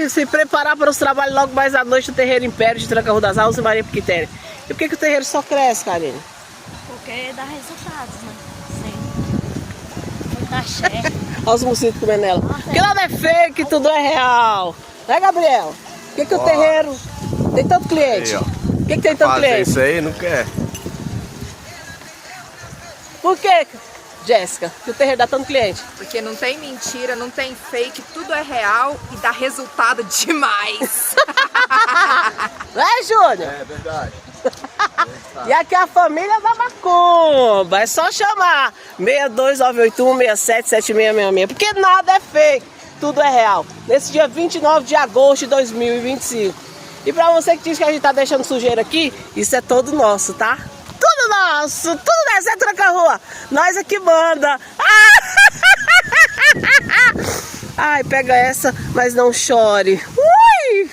se preparar para os trabalhos logo mais à noite no terreiro Império de Tranca-Rua das Almas e Maria Piquitéria. E por que o terreiro só cresce, Karine? Porque dá resultados, né? Sim. Muito axé. Olha os mosquitos comendo ela. Porque nada é fake, tudo é real. Né, Gabriel? Por que o terreiro tem tanto cliente? Aí, Por que tem tanto fazer cliente? isso aí não quer. Por que, Jéssica, que o terreiro dá tanto cliente? Porque não tem mentira, não tem fake, tudo é real e dá resultado demais. Né, Júnior? É verdade. E aqui é a família da Macumba. É só chamar 62981677666. Porque nada é fake, tudo é real. Nesse dia 29 de agosto de 2025. E pra você que diz que a gente tá deixando sujeira aqui, isso é todo nosso, tá? Tudo nosso, tudo nessa Tranca-Rua. Nós aqui manda. Ai, pega essa, mas não chore.